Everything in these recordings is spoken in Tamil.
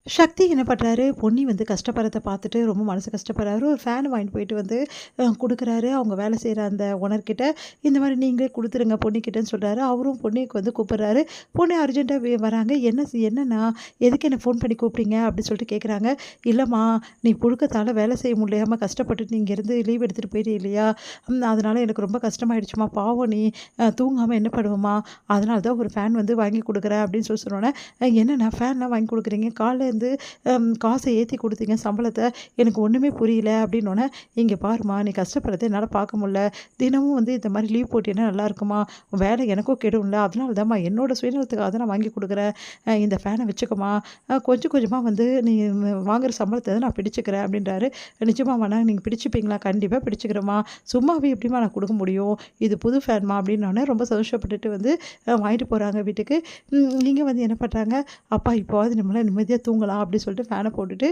சக்தி என்ன பண்ணுறாரு, பொன்னி வந்து கஷ்டப்படுறத பார்த்துட்டு ரொம்ப மனசு கஷ்டப்படுறாரு. ஒரு ஃபேன் வாங்கிட்டு போயிட்டு வந்து குடுக்குறாரு. அவங்க வேலை செய்ற அந்த ஓனர்கிட்ட, இந்த மாரி நீங்களே குடுத்துருங்க பொன்னிக்கிட்டன்னு சொல்றாரு. அவரும் பொன்னிக்கு வந்து கூப்பிடுறாரு. பொன்னி அர்ஜென்ட்டா வராங்க. என்னண்ணா, எதுக்கு என்ன ஃபோன் பண்ணி கூப்பிட்டீங்க? அப்படின்னு சொல்லிட்டு கேட்குறாங்க. இல்லம்மா, நீ புழுக்கத்தால வேலை செய்ய முடியாம கஷ்டப்பட்டுட்டு நீ இங்கேருந்து லீவ் எடுத்துட்டு போயிட்ட இல்லையா? அதனால எனக்கு ரொம்ப கஷ்டமாயிடுச்சும்மா. பாவம் நீ தூங்காம என்ன பண்ணுவம்மா? அதனால தான் ஒரு ஃபேன் வந்து வாங்கி குடுக்குறேன் அப்படின்னு சொன்னோனே, என்னண்ணா ஃபேன்லாம் வாங்கி குடுக்குறீங்க? காலைல இருந்து காச ஏத்தி குடுத்தீங்க சம்பளத்த. எனக்கு ஒண்ணுமே புரியல அப்டின்னோனே, "இங்க பாரும்மா, நீ கஷ்டப்படுறத என்னால பார்க்க முடில. தினமும் வந்து இந்த மாரி லீவ் போட்டீன்னா நல்லாருக்குமா? வேலை எனக்கும் கெடும்ல. அதனால தான்ம்மா என்னோட சுயநலத்துக்காக தான் நான் வாங்கி குடுக்குறேன். இந்த ஃபேன வச்சுக்கம்மா. கொஞ்சம் கொஞ்சமா வந்து நீ வாங்குற சம்பளத்த நான் பிடிச்சுக்கிறேன்" அப்டின்றாரு. "நிஜமாவாண்ணா நீங்க பிடிச்சுப்பீங்களா?" "கண்டிப்பா பிடிச்சுக்கிறேம்மா. சும்மாவே எப்டிம்மா நான் குடுக்க முடியும்? இது புது ஃபேன்ம்மா" அப்டின்னோனே ரொம்ப சந்தோஷப்பட்டுட்டு வந்து வாங்கிட்டு போறாங்க வீட்டுக்கு. இங்க வந்து என்ன பண்றாங்க, "அப்பா இப்போவாது நம்மளால நிம்மதியா தூங்கலாம்" அப்டி சொல்லிட்டு ஃபேன போட்டுட்டு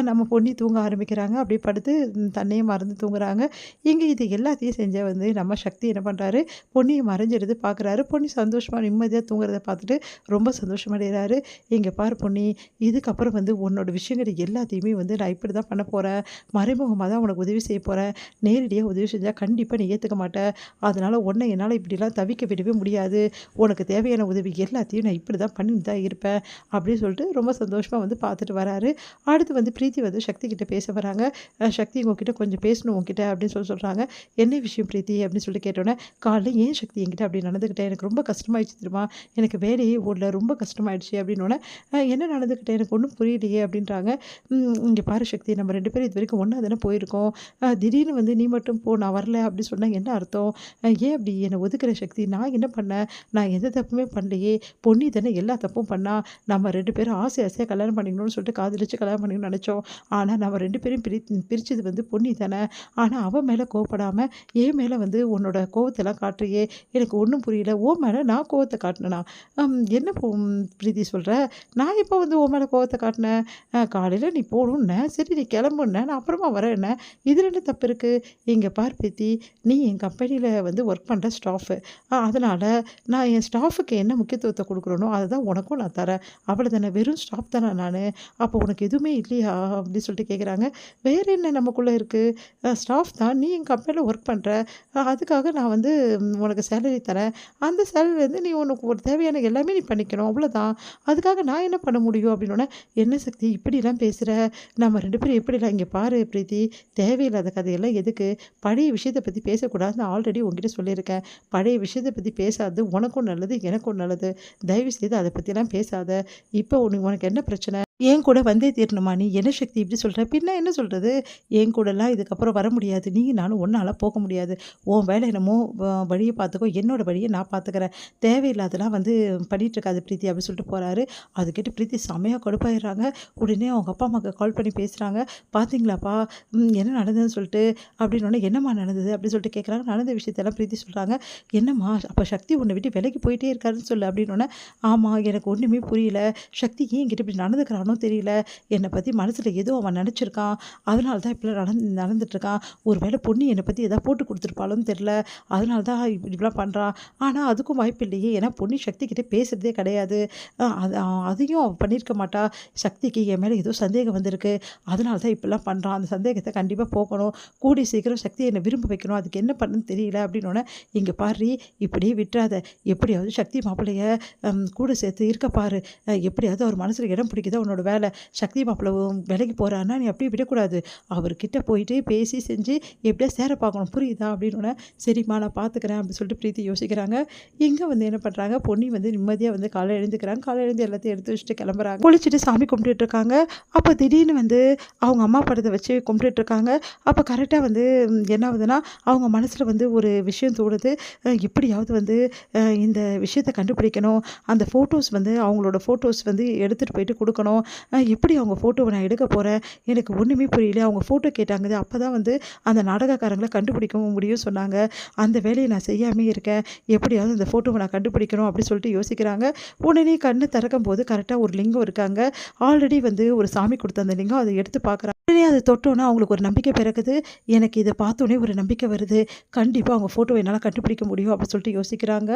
நம்ம பொன்னி தூங்க ஆரம்பிக்கிறாங்க. அப்படியே படுத்து தன்னையே மறந்து தூங்குறாங்க. இங்க இது எல்லாத்தையும் செஞ்ச வந்து நம்ம சக்தி என்ன பண்றாரு, பொன்னிய மறைஞ்சிருந்து பார்க்குறாரு. பொன்னி சந்தோஷமா நிம்மதியா தூங்குறத பார்த்துட்டு ரொம்ப சந்தோஷமடைறாரு. "இங்க பாரு பொன்னி, இதுக்கப்புறம் வந்து உன்னோட விஷயங்கள் எல்லாத்தையுமே வந்து நான் இப்படி தான் பண்ண போறேன். மறைமுகமா தான் உனக்கு உதவி செய்ய போறேன். நேரடியா உதவி செஞ்சா கண்டிப்பா நீ ஏத்துக்க மாட்ட. அதனால உன்ன என்னால இப்படிலாம் தவிக்க விடவே முடியாது. உனக்கு தேவையான உதவி எல்லாத்தையும் நான் இப்படி தான் பண்ணிட்டு தான் இருப்பேன்." அப்படின்னு சொல்லிட்டு ரொம்ப சந்தோஷமா வந்து பார்த்துட்டு வராரு. அடுத்து வந்து பிரீத்தி வந்து சக்தி கிட்ட பேச வராங்க. "சக்தி உங்ககிட்ட கொஞ்சம் பேசணும் உன்கிட்ட" அப்படின்னு சொல்றாங்க. "என்ன விஷயம் பிரீத்தி?" அப்படின்னு சொல்லிட்டு கேட்டோனே, "காலைல ஏன் சக்தி என்கிட்ட அப்படி நடந்துக்கிட்ட? எனக்கு ரொம்ப கஷ்டமாயிடுச்சு தெரியுமா? எனக்கு வேலையே ஓடல. ரொம்ப கஷ்டமாயிடுச்சு" அப்படின்னோனே, "என்ன நடந்துக்கிட்ட? எனக்கு ஒண்ணும் புரியலையே" அப்படின்றாங்க. "இங்க பாரு சக்தி, நம்ம 2 பேரும் இதுவரைக்கும் ஒண்ணா தானே போயிருக்கோம். திடீர்னு வந்து நீ மட்டும் போ, நான் வரல அப்படி சொன்னா என்ன அர்த்தம்? ஏன் அப்படி என்ன ஒதுக்குற சக்தி? நான் என்ன பண்ணேன்? நான் எந்த தப்புமே பண்ணலையே! பொன்னி தானே எல்லா தப்பும் பண்ணா. நம்ம 2 பேரும் ஆசை ஆசையா கல்யாணம் பண்ணிக்கணும்னு சொல்லிட்டு காதலிச்சு கல்யாணம் பண்ணிக்கணும்னு நெனச்சோம். ஆனா நம்ம 2 பேரையும் பிரிச்சது வந்து பொன்னி தானே! ஆனா அவ மேல கோவப்படாம, என் மேல வந்து உன்னோட கோவத்தெல்லாம் காட்டுறியே! எனக்கு ஒண்ணும் புரியல. உன் மேல நான் கோவத்த காட்டுனனா? என்ன பிரீத்தி சொல்ற? நான் எப்போ வந்து உன் மேல கோவத்த காட்டுனேன்? காலையில நீ போணும்ன, சரி நீ கிளம்புன, நான் அப்புறமா வரேன்னேன். இதுல என்ன தப்பு இருக்கு? இங்க பார் பிரீத்தி, நீ என் கம்பெனில வந்து ஒர்க் பண்ற ஸ்டாஃபு. அதனால நான் என் ஸ்டாஃப்க்கு என்ன முக்கியத்துவத்த குடுக்குறேனோ, அதுதான் உனக்கும் நான் தரேன். அவ்வளதானே! வெறும் ஸ்டாஃப் தானா நானு? அப்போ உனக்கு எதுவுமே இல்லையா? அப்டி சொல்லிட்டு கேட்குறாங்க. வேற என்ன நமக்குள்ள இருக்கு? ஸ்டாஃப் தான். நீ என் கம்பெனில ஒர்க் பண்ற. அதுக்காக நான் வந்து உனக்கு சேலரி தரேன். அந்த சேலரிலேருந்து நீ உனக்கு ஒரு தேவையான எல்லாமே நீ பண்ணிக்கணும். அவ்வளோதான். அதுக்காக நான் என்ன பண்ண முடியும்? அப்டின்னோனே, "என்ன சக்தி இப்படிலாம் பேசுற? நம்ம 2 பேரும் எப்படிலாம்" "இங்க பாரு பிரீத்தி, தேவையில்லாத கதையெல்லாம் எதுக்கு? பழைய விஷயத்த பத்தி பேசக்கூடாதுன்னு ஆல்ரெடி உன்கிட்ட சொல்லியிருக்கேன். பழைய விஷயத்த பத்தி பேசாதது உனக்கும் நல்லது, எனக்கும் நல்லது. தயவு செய்து அத பத்திலாம் பேசாத. இப்போ உனக்கு என்ன பிரச்சனை? என் கூட வந்தே தீரணுமா நீ? என்ன சக்தி இப்படி சொல்ற? பின்ன என்ன சொல்றது? என் கூடலாம் இதுக்கப்புறம் வர முடியாது. நீயும் நானும் ஒண்ணாலாம் போக முடியாது. உன் வேலை என்னமோ வழிய பார்த்துக்கோ. என்னோட வழிய நான் பார்த்துக்கிறேன். தேவையில்லாதெல்லாம் வந்து பண்ணிட்டு இருக்காத பிரீத்தி" அப்படி சொல்லிட்டு போறாரு. அது கேட்டு பிரீத்தி செமையா கடுப்பாயிடுறாங்க. உடனே அவங்க அப்பா, அம்மாக்கு கால் பண்ணி பேசுறாங்க. "பார்த்தீங்களாப்பா, என்ன நடந்ததுன்னு சொல்லிட்டு" அப்படின்னோனே, "என்னம்மா நடந்தது?" அப்படின்னு சொல்லிட்டு கேட்குறாங்க. நடந்த விஷயத்தெல்லாம் பிரீத்தி சொல்றாங்க. "என்னம்மா, அப்ப சக்தி உன்ன விட்டு விலகி போயிட்டே இருக்காருன்னு சொல்லு" அப்படின்னோனே, "ஆமா, எனக்கு ஒண்ணுமே புரியல. சக்தி ஏன் என்கிட்ட இப்படி நடந்துக்கிறானோ தெரியல. என்ன பத்தி மனசுல ஏதோ அவன் நெனச்சிருக்கான். அதனால தான் இப்படிலாம் நடந்துட்டுருக்கான். ஒரு வேளை பொன்னி என்ன பத்தி ஏதாவது போட்டு குடுத்துருப்பாளோன்னு தெரியல. அதனால தான் இப்படிலாம் பண்றான். ஆனா அதுக்கும் வாய்ப்பு இல்லையே. ஏன்னா பொன்னி சக்தி கிட்ட பேசுறதே கிடையாது. அதையும் அவ பண்ணியிருக்க மாட்டா. சக்திக்கு என் மேல ஏதோ சந்தேகம் வந்திருக்கு. அதனால தான் இப்படிலாம் பண்றான். அந்த சந்தேகத்த கண்டிப்பா போக்கணும். கூடிய சீக்கிரம் சக்திய என்ன விரும்ப வைக்கணும். அதுக்கு என்ன பண்ணணும்னு தெரியல" அப்படின்னோனே, "இங்க பார்ரி, இப்படியே விட்றாத. எப்படியாவது சக்தி மாப்பிள்ளைய கூட சேர்த்து இருக்க பாரு. எப்படியாவது அவர் மனசுல இடம் பிடிக்குதா உன்னோட வேலை. சக்தி மாப்பிள்ளை வேலைக்கு போறான்னா, நீ அப்படியே விடக்கூடாது. அவர்கிட்ட போயிட்டு பேசி செஞ்சு எப்படியா சேர பார்க்கணும். புரியுதா?" அப்படின்னோனே, "சரிம்மா, நான் பார்த்துக்கிறேன்" அப்படின்னு சொல்லிட்டு பிரீத்தி யோசிக்கிறாங்க. இங்க வந்து என்ன பண்றாங்க, பொன்னி வந்து நிம்மதியா வந்து காலையில எழுந்துக்கிறாங்க. காலையில எழுந்து எல்லாத்தையும் எடுத்து வச்சுட்டு கிளம்புறாங்க. குளிச்சுட்டு சாமி கும்பிட்டுட்டு இருக்காங்க. அப்ப திடீர்னு வந்து அவங்க அம்மா படத்த வச்சு கும்பிட்டுட்டு இருக்காங்க. அப்ப கரெக்ட்டா வந்து என்ன ஆகுதுன்னா, அவங்க மனசுல வந்து ஒரு விஷயம் தோணுது. எப்படியாவது வந்து இந்த விஷயத்த கண்டுபிடிக்கணும். அந்த ஃபோட்டோஸ் வந்து அவங்களோட ஃபோட்டோஸ் வந்து எடுத்துட்டு போயிட்டு குடுக்கணும். எப்படி அவங்க ஃபோட்டோவ நான் எடுக்க போறேன்? எனக்கு ஒண்ணுமே புரியல. அவங்க ஃபோட்டோ கேட்டாங்க. அப்பதான் வந்து அந்த நாடகக்காரங்கள கண்டுபிடிக்கவும் முடியும்னு சொன்னாங்க. அந்த வேலைய நான் செய்யாமயே இருக்கேன். எப்படியாவது அந்த ஃபோட்டோவ நான் கண்டுபிடிக்கணும் அப்படி சொல்லிட்டு யோசிக்கிறாங்க. உடனே கண்ணு திறக்கும்போது கரெக்ட்டா ஒரு லிங்கம் இருக்காங்க. ஆல்ரெடி வந்து ஒரு சாமி குடுத்த அந்த லிங்கம். அத எடுத்து பார்க்குறாங்க. உடனே அத தொட்டோனே அவங்களுக்கு ஒரு நம்பிக்கை பிறக்குது. எனக்கு இத பார்த்தோனே ஒரு நம்பிக்கை வருது. கண்டிப்பா அவங்க ஃபோட்டோவ என்னால கண்டுபிடிக்க முடியும் அப்படி சொல்லிட்டு யோசிக்கிறாங்க.